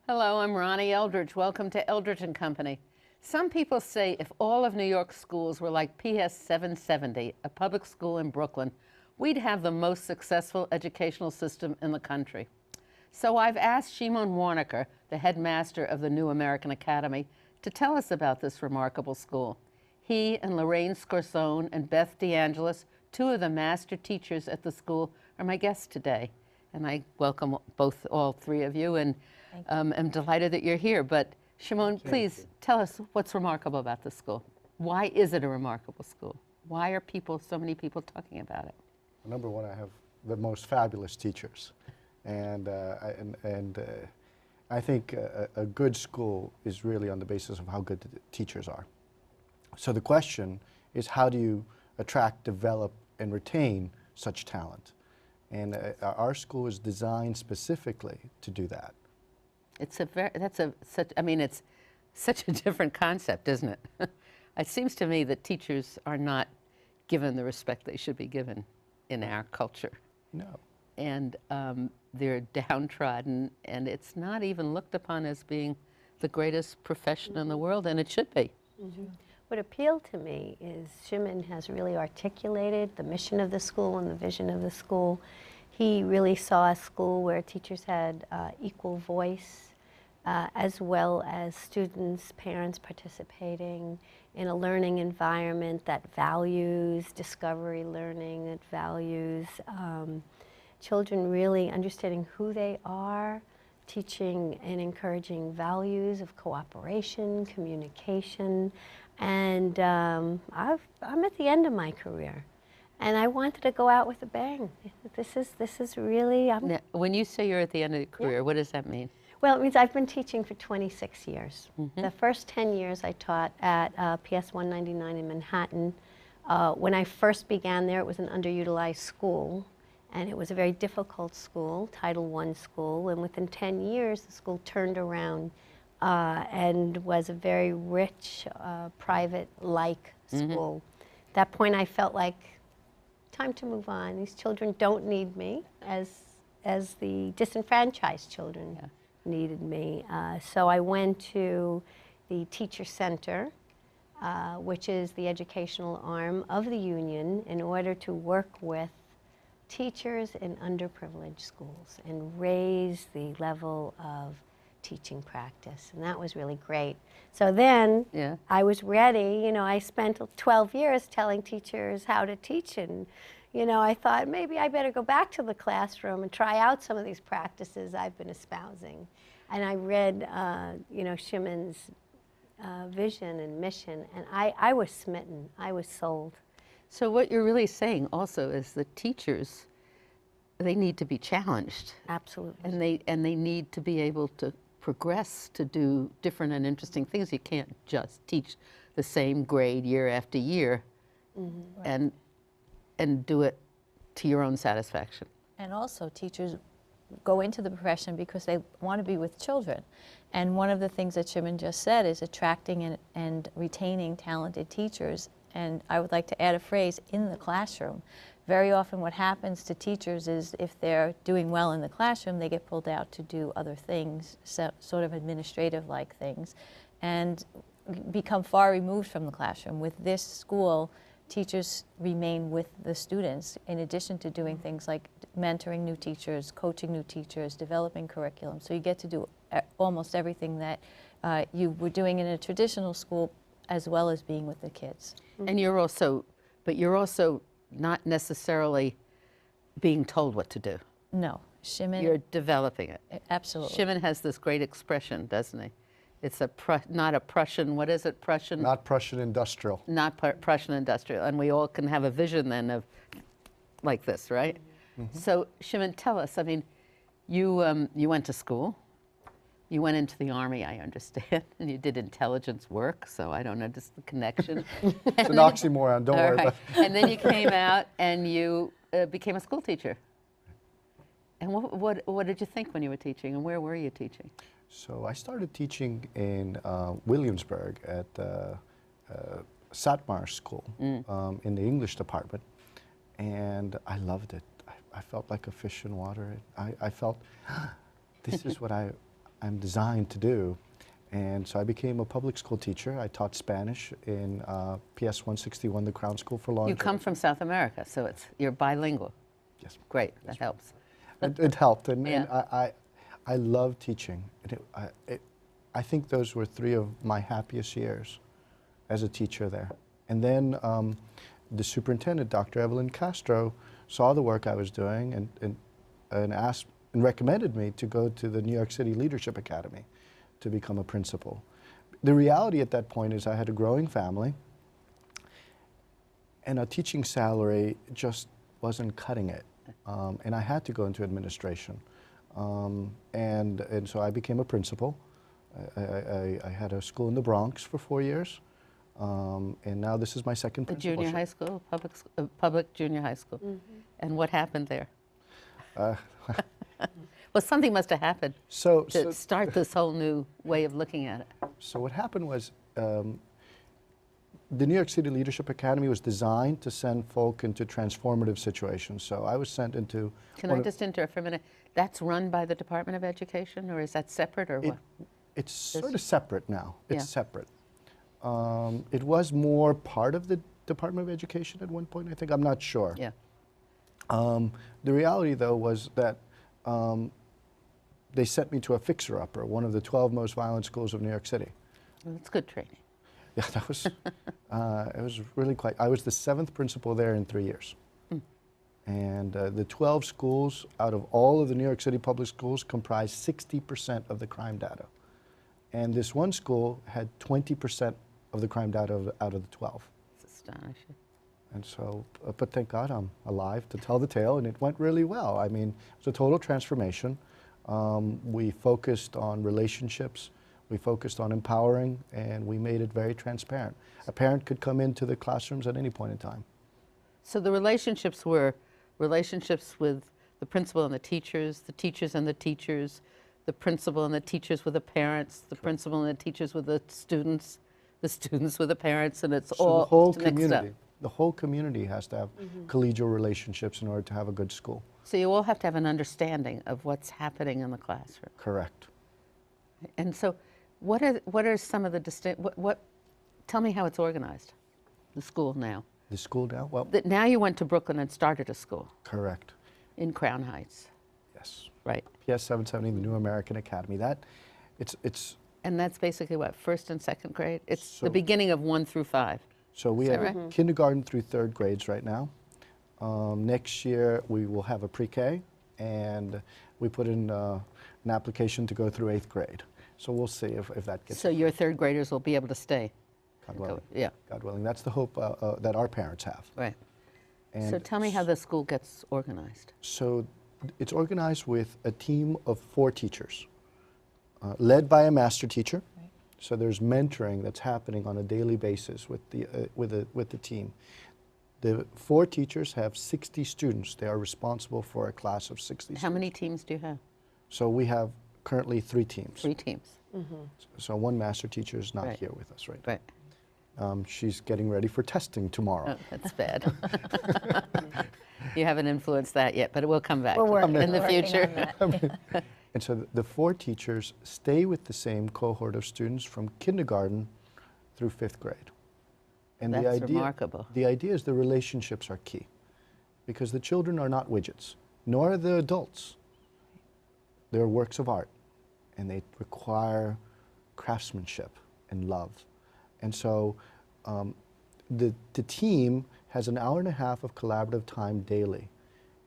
Hello, I'm Ronnie Eldridge. Welcome to Eldridge and Company. Some people say if all of New York schools were like PS 770, a public school in Brooklyn, we'd have the most successful educational system in the country. So I've asked SHIMON Waronker, the headmaster of the New American Academy, to tell us about this remarkable school. He and Lorraine Scorsone and Beth DeAngelis, two of the master teachers at the school, are my guests today. And I welcome all three of you, and I'm delighted that you're here. But Shimon, please tell us what's remarkable about this school. Why is it a remarkable school? Why are so many people talking about it? Number one, I have the most fabulous teachers. And I think a good school is really on the basis of how good the teachers are. So the question is, how do you attract, develop, and retain such talent? And our school is designed specifically to do that. It's it's such a different concept, isn't it? It seems to me that teachers are not given the respect they should be given in our culture. No. And they're downtrodden, and it's not even looked upon as being the greatest profession in the world, and it should be. Mm-hmm. What appealed to me is SHIMON has really articulated the mission of the school and the vision of the school. He really saw a school where teachers had equal voice, as well as students, parents participating in a learning environment that values discovery learning, that values children really understanding who they are, teaching and encouraging values of cooperation, communication, and I'm at the end of my career, and I wanted to go out with a bang. This is really. Now, when you say you're at the end of your career, Yeah. what does that mean? Well, it means I've been teaching for 26 years. Mm-hmm. The first 10 years I taught at PS 199 in Manhattan. When I first began there, it was an underutilized school. And it was a very difficult school, Title I school, and within 10 years the school turned around and was a very rich, private-like school. At that point I felt like, time to move on. These children don't need me as the disenfranchised children needed me. So I went to the Teacher Center, which is the educational arm of the union, in order to work with teachers in underprivileged schools and raise the level of teaching practice, and that was really great. So then I was ready. I spent 12 years telling teachers how to teach, and I thought maybe I better go back to the classroom and try out some of these practices I've been espousing. And I read SHIMON's vision and mission, and I was smitten. I was sold. So what you're really saying also is that teachers, they need to be challenged. Absolutely. And they need to be able to progress to do different and interesting things. You can't just teach the same grade year after year and do it to your own satisfaction. And also teachers go into the profession because they want to be with children. And one of the things that SHIMON just said is attracting and retaining talented teachers. And I would like to add a phrase, in the classroom. Very often what happens to teachers is if they're doing well in the classroom, they get pulled out to do other things, sort of administrative-like things, and become far removed from the classroom. With this school, teachers remain with the students in addition to doing things like mentoring new teachers, coaching new teachers, developing curriculum. So you get to do almost everything that you were doing in a traditional school, as well as being with the kids. And you're also not necessarily being told what to do. No, SHIMON. You're developing it. Absolutely. SHIMON has this great expression, doesn't he? It's not a Prussian, what is it, Prussian? Not Prussian industrial. Not Prussian industrial. And we all can have a vision then of like this, right? Mm-hmm. So SHIMON, tell us, I mean, you went to school. You went into the Army, I understand, and you did intelligence work, so I don't know just the connection. It's an oxymoron, don't worry about it. And then you came out and you became a school teacher. And what did you think when you were teaching, and where were you teaching? So I started teaching in Williamsburg at Satmar School in the English department, and I loved it. I felt like a fish in water. I felt this is what I'm designed to do. And so I became a public school teacher. I taught Spanish in PS 161, the Crown School for Law. You come from South America, so you're bilingual. Yes. Great, that helps. It helped, and Yeah. I love teaching. And I think those were 3 of my happiest years as a teacher there. And then the superintendent, Dr. Evelyn Castro, saw the work I was doing and asked and recommended me to go to the New York City Leadership Academy to become a principal. The reality at that point is I had a growing family, and a teaching salary just wasn't cutting it. And I had to go into administration. And so I became a principal. I had a school in the Bronx for 4 years, and now this is my second A principalship. junior high school, public junior high school. And what happened there? Well, something must have happened to start this whole new way of looking at it. So what happened was the New York City Leadership Academy was designed to send folk into transformative situations. So I was sent into... Can I just interrupt for a minute? That's run by the Department of Education, or is that separate, or what? It's sort of separate now. It's Yeah. separate. It was more part of the Department of Education at one point, I think. I'm not sure. Yeah. The reality, though, was that they sent me to a fixer-upper, one of the 12 most violent schools of New York City. Well, that's good training. Yeah, that was, it was really quite, I was the 7th principal there in 3 years. And the 12 schools out of all of the New York City public schools comprised 60% of the crime data. And this one school had 20% of the crime data out of the 12. It's astonishing. And so, but thank God I'm alive to tell the tale, and it went really well. I mean, it was a total transformation. We focused on relationships, we focused on empowering, and we made it very transparent. A parent could come into the classrooms at any point in time. So the relationships were relationships with the principal and the teachers and the teachers, the principal and the teachers with the parents, the principal and the teachers with the students with the parents, and it's So all the whole mixed up. community, the whole community has to have collegial relationships in order to have a good school. So you all have to have an understanding of what's happening in the classroom. Correct. And so what are some of the tell me how it's organized, the school now. The school now? Well, Now you went to Brooklyn and started a school correct. in Crown Heights, Yes. right? PS 770, the New American Academy. It's And that's basically what, 1st and 2nd grade? It's So- the beginning of 1 through 5. So we Is have that right? kindergarten through 3rd grades right now. Next year we will have a pre-K, and we put in an application to go through 8th grade. So we'll see if that gets. So your 3rd graders will be able to stay. God willing. Yeah, God willing. That's the hope that our parents have. right. And So tell me how the school gets organized. So it's organized with a team of 4 teachers, led by a master teacher. Right. So there's mentoring that's happening on a daily basis with the team. The 4 teachers have 60 students. They are responsible for a class of 60 How students. many teams do you have? So we have currently 3 teams. 3 teams. So one master teacher is not Right. here with us right Right. She's getting ready for testing tomorrow. Oh, that's bad. You haven't influenced that yet, but it will come back We're working, in the working future. on that. And so the 4 teachers stay with the same cohort of students from kindergarten through 5th grade. And That's remarkable. The idea is the relationships are key, because the children are not widgets, nor are the adults. They're works of art, and they require craftsmanship and love. And so the team has an hour and a half of collaborative time daily.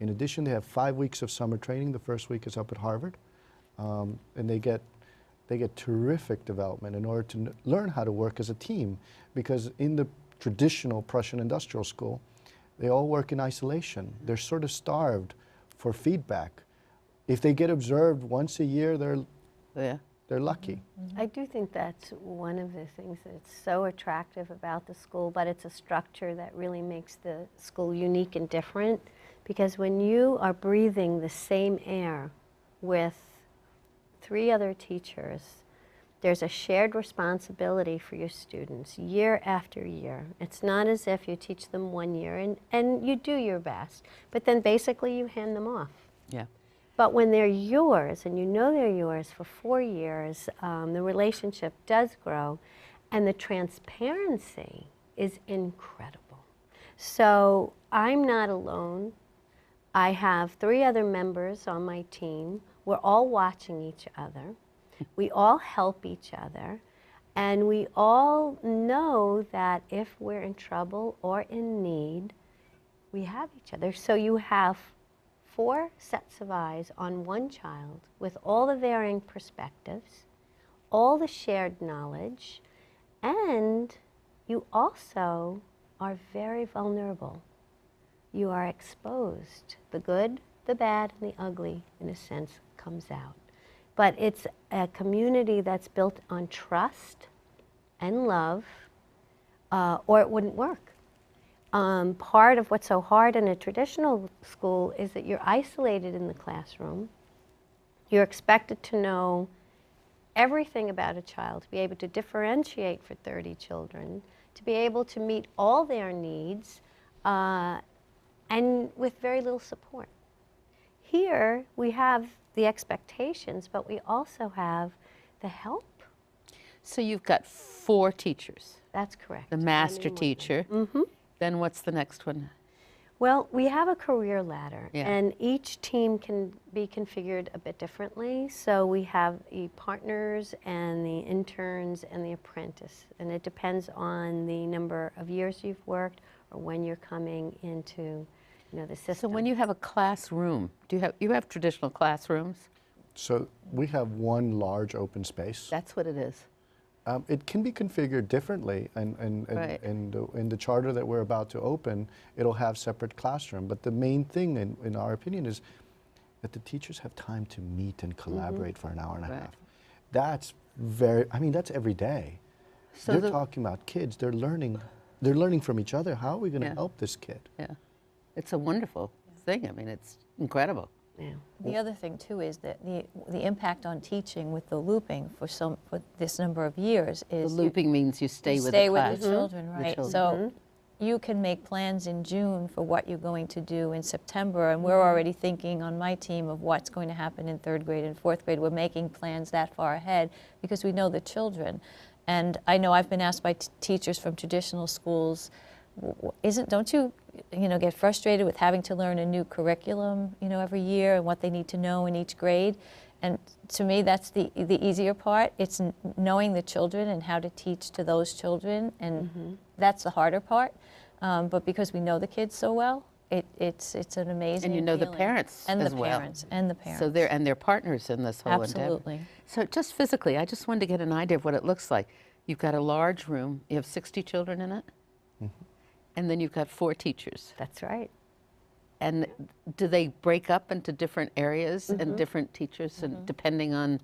In addition, they have 5 weeks of summer training. The first week is up at Harvard, and they get terrific development in order to learn how to work as a team, because in the traditional Prussian industrial school, they all work in isolation. They're sort of starved for feedback. If they get observed once a year, Yeah. they're lucky. I do think that's one of the things that's so attractive about the school, but it's a structure that really makes the school unique and different, because when you are breathing the same air with 3 other teachers, there's a shared responsibility for your students year after year. It's not as if you teach them 1 year and you do your best, but then basically you hand them off. Yeah. But when they're yours, and you know they're yours for 4 years, the relationship does grow, and the transparency is incredible. So I'm not alone. I have 3 other members on my team. We're all watching each other. We all help each other. And we all know that if we're in trouble or in need, we have each other. So you have 4 sets of eyes on one child with all the varying perspectives, all the shared knowledge, and you also are very vulnerable. You are exposed. The good, the bad, and the ugly, in a sense, comes out. But it's a community that's built on trust and love, or it wouldn't work. Part of what's so hard in a traditional school is that you're isolated in the classroom. You're expected to know everything about a child, to be able to differentiate for 30 children, to be able to meet all their needs, and with very little support. Here, we have the expectations, but we also have the help. So you've got 4 teachers. That's correct. The master teacher. Then what's the next one? Well, we have a career ladder, Yeah. and each team can be configured a bit differently. So we have the partners and the interns and the apprentice, and it depends on the number of years you've worked or when you're coming into, the system. So when you have a classroom, do you have traditional classrooms? So we have one large open space. That's what it is. It can be configured differently, and Right. in the charter that we're about to open, it'll have separate classroom. But the main thing, in our opinion, is that the teachers have time to meet and collaborate for an hour and a Right. half. That's that's every day. So They're talking about kids. They're learning from each other. How are we going to Yeah. help this kid? Yeah. It's a wonderful thing. I mean, it's incredible. Yeah. The other thing too is that the impact on teaching with the looping for this number of years The is looping means you stay with the stay class. with the children, right? children. So you can make plans in June for what you're going to do in September, and we're already thinking on my team of what's going to happen in 3rd grade and 4th grade. We're making plans that far ahead because we know the children. And I know I've been asked by teachers from traditional schools, don't you get frustrated with having to learn a new curriculum, every year and what they need to know in each grade? And to me, that's the easier part. It's knowing the children and how to teach to those children, and that's the harder part. But because we know the kids so well, it's an amazing And you know the feeling. parents and as the well. parents and the parents. So they're partners in this whole endeavor. Absolutely. So just physically, I just wanted to get an idea of what it looks like. You've got a large room. You have 60 children in it? And then you've got 4 teachers. That's right. And do they break up into different areas and different teachers, and depending on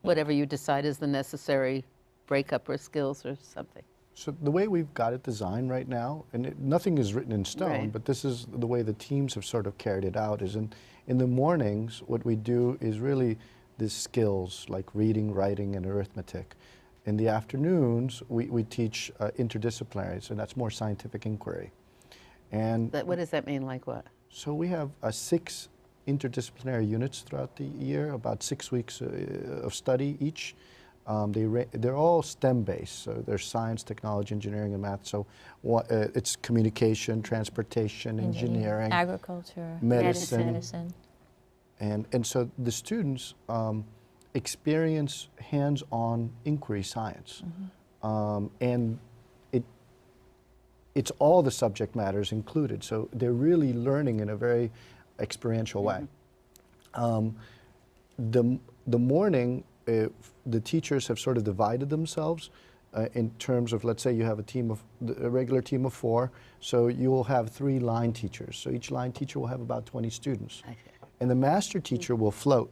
whatever you decide is the necessary breakup or skills or something? So the way we've got it designed right now, and nothing is written in stone, Right. but this is the way the teams have sort of carried it out, is in the mornings, what we do is really the skills like reading, writing, and arithmetic. In the afternoons, we teach interdisciplinaries, and that's more scientific inquiry. And What does that mean, like what? so we have 6 interdisciplinary units throughout the year, about 6 weeks of study each. They're all STEM-based, so they're science, technology, engineering, and math. So it's communication, transportation, engineering, agriculture, medicine. And so the students experience hands-on inquiry science. And it's all the subject matters included. So they're really learning in a very experiential way. The morning, the teachers have sort of divided themselves in terms of, let's say you have a regular team of 4, so you will have 3 line teachers. So each line teacher will have about 20 students. And the master teacher will float.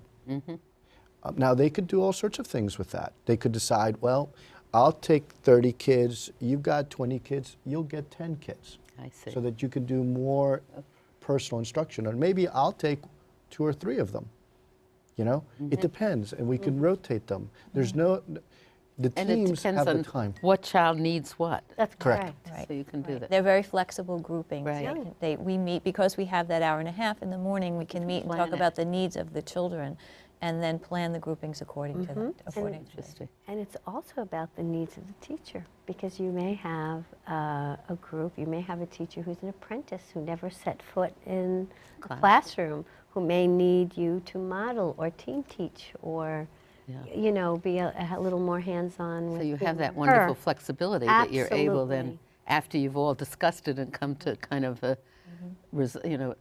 Now they could do all sorts of things with that. They could decide, well, I'll take 30 kids, you've got 20 kids, you'll get 10 kids. I see. So that you can do more personal instruction. Or maybe I'll take 2 or 3 of them. It depends, and we can rotate them. There's no, The And it teams depends have on the time. what child needs what. That's Correct. correct. Right. So you can do that. They're very flexible groupings. Right. We meet, because we have that hour and a half in the morning, we can meet and plan talk it. about the needs of the children and then plan the groupings according to that. According to Interesting. And it's also about the needs of the teacher, because you may have a group, you may have a teacher who's an apprentice who never set foot in a classroom, who may need you to model or team teach or, Yeah. you know, be a little more hands-on with So you have him that or wonderful her. flexibility that you're able then, Absolutely. after you've all discussed it and come to kind of a, you know,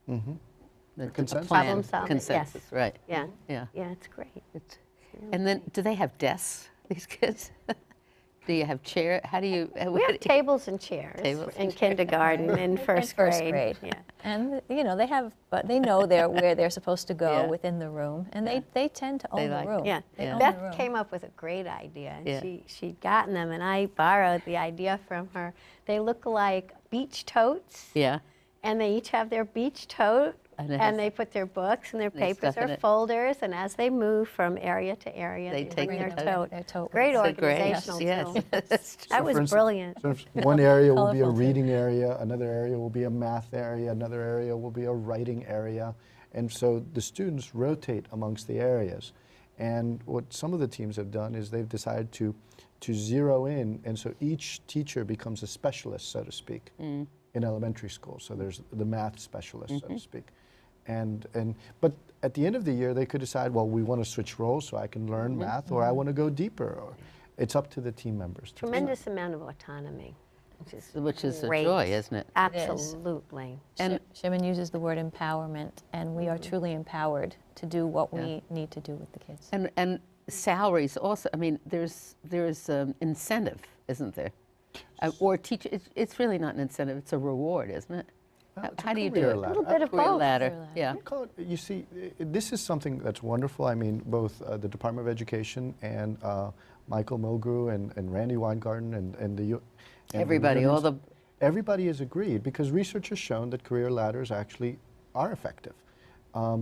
a Consensus. plan, Problem solving, yes. consensus, right? Yeah, Yeah. yeah, it's great. It's, and then, do they have desks, these kids? Do you have chair? How do you? We have tables and chairs Tables in and kindergarten and first grade. Yeah. And you know, they know where they're supposed to go Yeah. within the room, and they tend to They own like the it. room. Yeah, They own the Beth room. came up with a great idea, and Yeah. she'd gotten them, and I borrowed the idea from her. They look like beach totes, Yeah. and they each have their beach tote, And it has- and they put their books and their They papers stuff in or it. folders, and as they move from area to area, They they take bring their the tote. tote. Their tote Great with So great. organizational Yes. tool. Yes. That So was for instance- brilliant. So if one area will be a Colorful too. reading area, another area will be a math area, another area will be a writing area. And so the students rotate amongst the areas. And what some of the teams have done is they've decided to zero in, and so each teacher becomes a specialist, so to speak, in elementary school. So there's the math specialist, so to speak. But at the end of the year, they could decide, well, we want to switch roles so I can learn math, or I want to go deeper. Or it's up to the team members. To decide. Tremendous amount of autonomy, Which is a great. joy, isn't it? Absolutely. And- Shimon uses the word empowerment, and we are truly empowered to do what we need to do with the kids. And salaries also. I mean, there's incentive, isn't there? Or teach. It's really not an incentive. It's a reward, isn't it? It's a How do you do career it? ladder. A little bit of Career both. ladder. Career ladder. Yeah. You see, this is something that's wonderful. I mean, both the Department of Education and Michael Mulgrew and Randy Weingarten and the Everybody, all the everybody has agreed, because research has shown that career ladders actually are effective,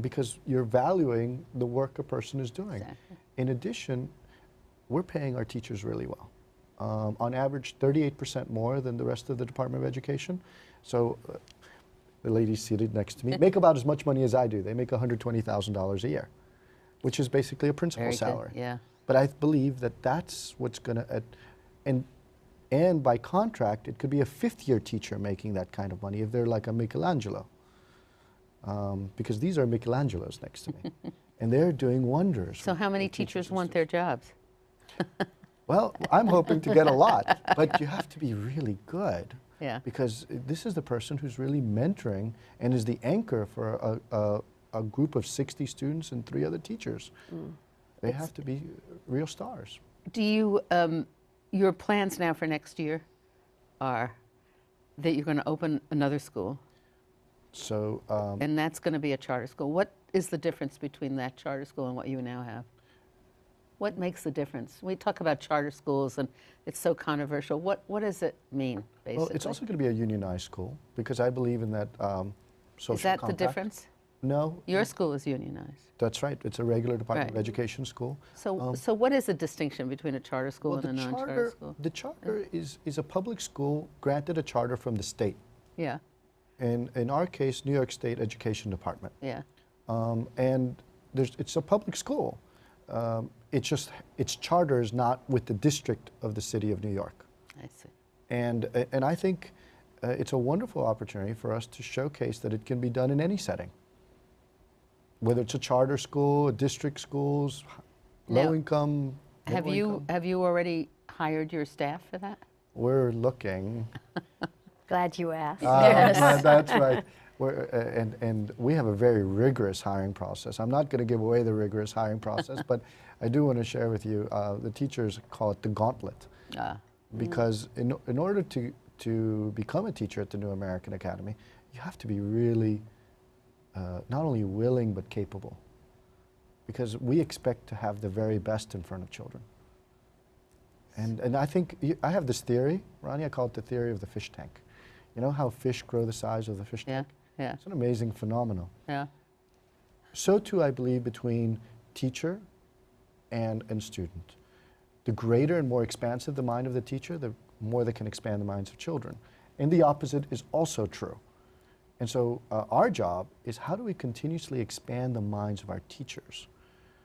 because you're valuing the work a person is doing. Exactly. In addition, we're paying our teachers really well. On average, 38% more than the rest of the Department of Education. So the ladies seated next to me make about as much money as I do. They make $120,000 a year, which is basically a principal very good. salary. Yeah. But I believe that that's what's going to, and by contract, it could be a fifth-year teacher making that kind of money if they're like a Michelangelo. Because these are Michelangelos next to me. And they're doing wonders. So with how many the teachers teachers and want their jobs? Well, I'm hoping to get a lot, but you have to be really good. Yeah. Because this is the person who's really mentoring and is the anchor for a group of 60 students and 3 other teachers. They have to be real stars. Do you, your plans now for next year are that you're going to open another school, So and that's going to be a charter school. What is the difference between that charter school and what you now have? What makes the difference? We talk about charter schools, and it's so controversial. What does it mean, basically? well, it's also going to be a unionized school, because I believe in that social Is that compact. the difference? No, Your school is unionized. that's right. It's a regular Department of Right. Education school. So, so what is the distinction between a charter school Well, and a non-charter school? the charter is a public school granted a charter from the state. Yeah, And in our case, New York State Education Department. yeah. And it's a public school. Its charter is not with the district of the city of New York. I see. And I think it's a wonderful opportunity for us to showcase that it can be done in any setting. Whether it's a charter school, a district schools, Now, low income, Have middle you income. have you already hired your staff for that? We're looking. Glad you asked. That's right. And we have a very rigorous hiring process. I'm not going to give away the rigorous hiring process, but I do want to share with you, the teachers call it the gauntlet. Because in order to become a teacher at the New American Academy, you have to be really not only willing but capable. Because we expect to have the very best in front of children. And I think, I have this theory, Ronnie, I call it the theory of the fish tank. You know how fish grow the size of the fish Yeah, tank? yeah, It's an amazing phenomenon. yeah. So too, I believe, between teacher and student. The greater and more expansive the mind of the teacher, the more they can expand the minds of children. And the opposite is also true. And so our job is how do we continuously expand the minds of our teachers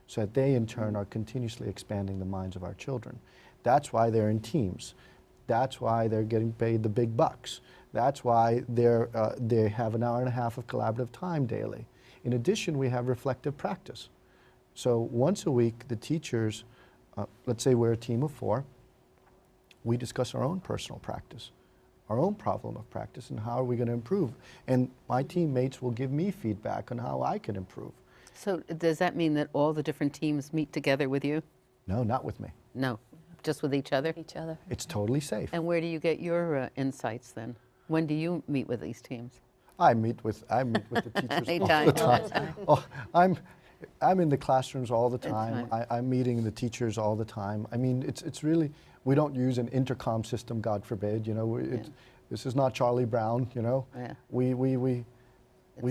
so that they in turn are continuously expanding the minds of our children. That's why they're in teams. That's why they're getting paid the big bucks. That's why they have an hour and a half of collaborative time daily. In addition, we have reflective practice. So once a week, the teachers, let's say we're a team of 4, we discuss our own personal practice, our own problem of practice, and how are we going to improve. And my teammates will give me feedback on how I can improve. So does that mean that all the different teams meet together with you? No, not with me. No, just with each other? Each other. It's totally safe. And where do you get your insights then? When do you meet with these teams? I meet with the teachers all Anytime. the time. Oh, I'm in the classrooms all the time. Anytime. I'm meeting the teachers all the time. I mean, it's really, we don't use an intercom system, God forbid. You know, this is not Charlie Brown. You know, Yeah. we all-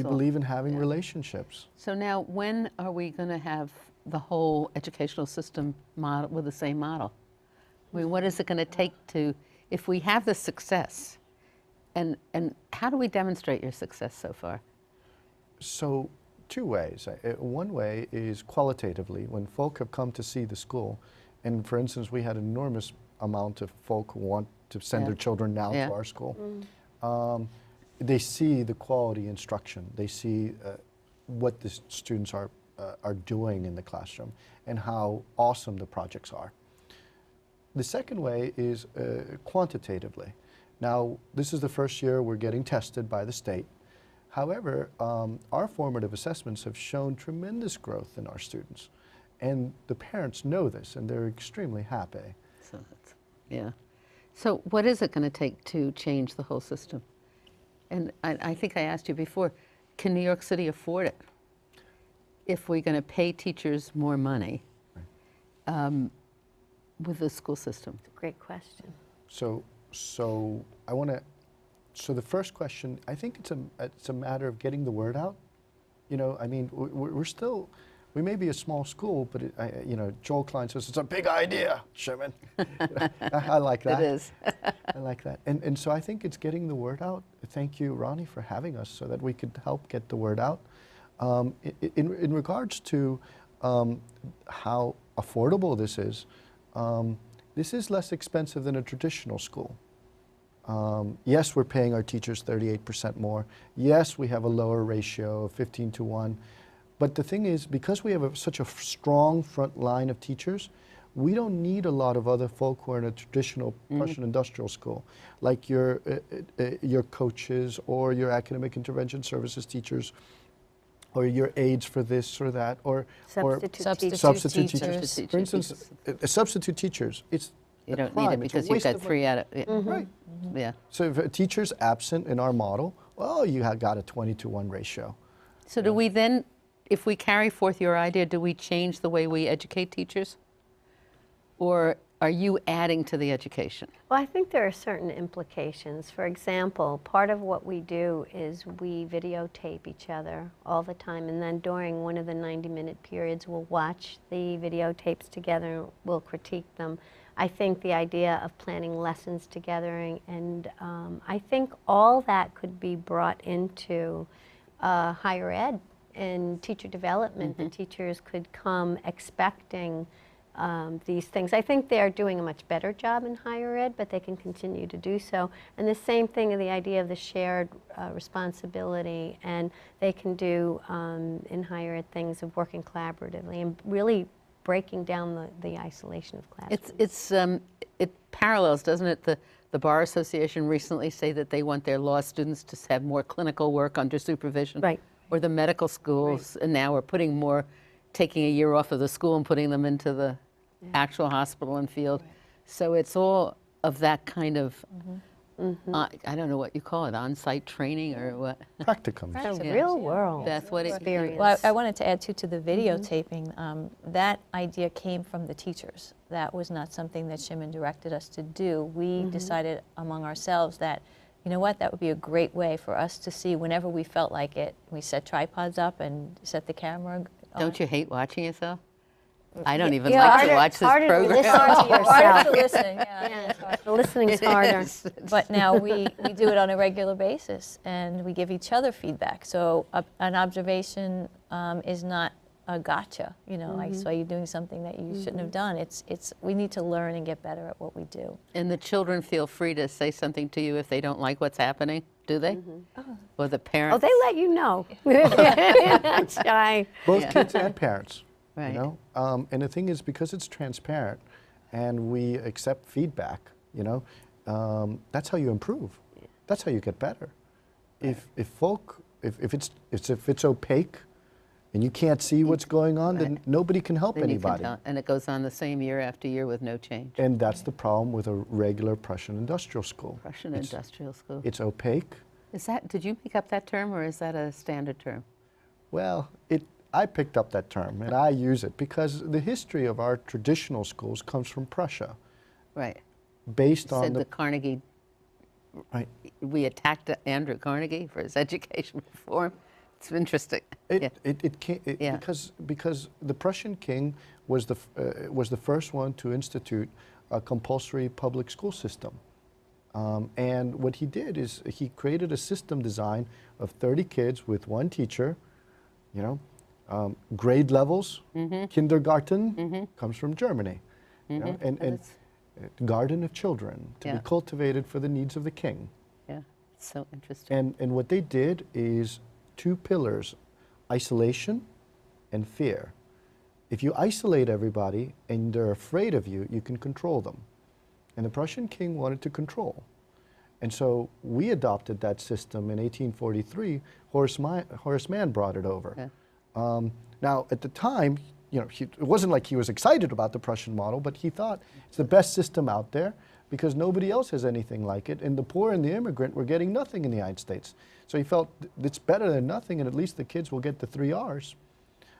believe in having relationships. So now, when are we going to have the whole educational system model with the same model? I mean, what is it going to take to, if we have this success, and how do we demonstrate your success so far? So 2 ways. One way is qualitatively, when folk have come to see the school, and for instance, we had an enormous amount of folk who want to send their children now to our school. They see the quality instruction. They see what the students are doing in the classroom and how awesome the projects are. The second way is quantitatively. Now, this is the first year we're getting tested by the state. However, our formative assessments have shown tremendous growth in our students. And the parents know this, and they're extremely happy. So that's, yeah. So what is it going to take to change the whole system? And I think I asked you before, can New York City afford it? If we're going to pay teachers more money with the school system? Great question. So I want to. So the first question, I think it's a matter of getting the word out. You know, I mean, we're still, we may be a small school, but you know, Joel Klein says it's a big idea, SHIMON. I like that. It is. I like that. And so I think it's getting the word out. Thank you, Ronnie, for having us so that we could help get the word out. In regards to how affordable this is less expensive than a traditional school. Yes, we're paying our teachers 38% more. Yes, we have a lower ratio of 15:1. But the thing is, because we have such a strong front line of teachers, we don't need a lot of other folk who are in a traditional Prussian industrial school, like your coaches or your academic intervention services teachers, or your aides for this or that, or substitute teachers. For instance, substitute teachers, it's you don't need it because you've got 3 out of it. Right. Yeah. So if a teacher's absent in our model, well, you have got a 20:1 ratio. So do we then, if we carry forth your idea, do we change the way we educate teachers? Or are you adding to the education? Well, I think there are certain implications. For example, part of what we do is we videotape each other all the time, and then during one of the 90-minute periods, we'll watch the videotapes together and we'll critique them. I think the idea of planning lessons together, and I think all that could be brought into higher ed and teacher development. The teachers could come expecting these things. I think they're doing a much better job in higher ed, but they can continue to do so. And the same thing in the idea of the shared responsibility, and they can do in higher ed things of working collaboratively and really breaking down the isolation of classrooms. It parallels, doesn't it? The Bar Association recently say that they want their law students to have more clinical work under supervision. Right. Or the medical schools, and now we're putting more, taking a year off of the school and putting them into the actual hospital and field. So it's all of that kind of, I don't know what you call it, on-site training or what? Practicum. It's a real world. That's what it experience. Well, I wanted to add to the videotaping. That idea came from the teachers. That was not something that SHIMON directed us to do. We decided among ourselves that, you know what, that would be a great way for us to see whenever we felt like it. We set tripods up and set the camera on. Don't you hate watching yourself? I don't even Yeah, like to harder- watch this harder to program. listen to Harder yourself. to listen, yeah. Yeah, the listening's harder. But now we do it on a regular basis, and we give each other feedback. So an observation is not a gotcha. You know, I saw you doing something that you shouldn't have done. It's we need to learn and get better at what we do. And the children feel free to say something to you if they don't like what's happening, do they? Or the parents? Oh, they let you know. Not shy. Both kids and parents. Right. You know, and the thing is, because it's transparent, and we accept feedback. You know, that's how you improve. That's how you get better. If it's opaque, and you can't see what's going on, then nobody can help Then you can anybody. tell. And it goes on the same year after year with no change. And that's the problem with a regular Prussian industrial school. Russian industrial school. It's opaque. Did you make up that term, or is that a standard term? Well, I picked up that term, and I use it because the history of our traditional schools comes from Prussia, Right. based on Said the the Carnegie, right. we attacked Andrew Carnegie for his education reform. It's interesting. It Yeah. Because the Prussian king was the first one to institute a compulsory public school system, and what he did is he created a system design of 30 kids with one teacher, you know, grade levels. Kindergarten comes from Germany, you know, and garden of children to be Yeah. cultivated for the needs of the king. Yeah, it's so interesting. And what they did is 2 pillars, isolation and fear. If you isolate everybody and they're afraid of you, you can control them. And the Prussian king wanted to control. And so we adopted that system in 1843. Horace Mann brought it over. Yeah. Now, at the time, you know, it wasn't like he was excited about the Prussian model, but he thought it's the best system out there because nobody else has anything like it, and the poor and the immigrant were getting nothing in the United States. So he felt it's better than nothing, and at least the kids will get the 3 R's.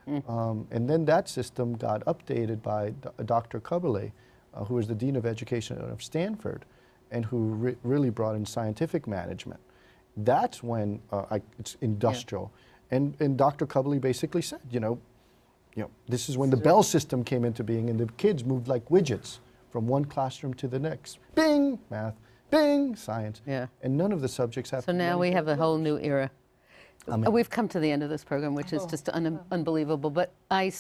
And then that system got updated by Dr. Kuberle, who was the Dean of Education of Stanford, and who really brought in scientific management. That's when it's industrial. Yeah. And Dr. Kuberle basically said, you know, this is when the Bell system came into being, and the kids moved like widgets from one classroom to the next. Bing, math. Bing, science. Yeah. And none of the subjects have So to do now we anything have a with whole those. new era. We've come to the end of this program, which is just unbelievable. But I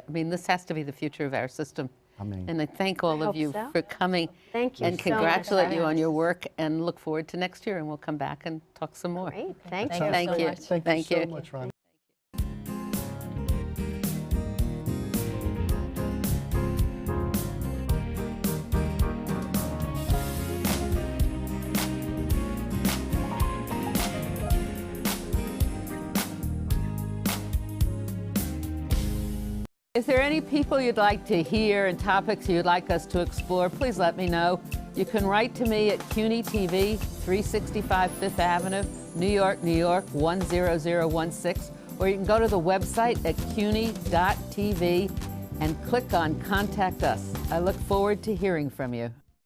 mean, this has to be the future of our system. Amen. And I thank all of hope you so. for coming. Thank you And so much congratulate for you on having your us. work, and look forward to next year, and we'll come back and talk some more. Great, thank you. Thank so you. much. Thank you so you. much, Ron. If there are any people you'd like to hear and topics you'd like us to explore, please let me know. You can write to me at CUNY TV, 365 Fifth Avenue, New York, New York, 10016, or you can go to the website at cuny.tv and click on Contact Us. I look forward to hearing from you.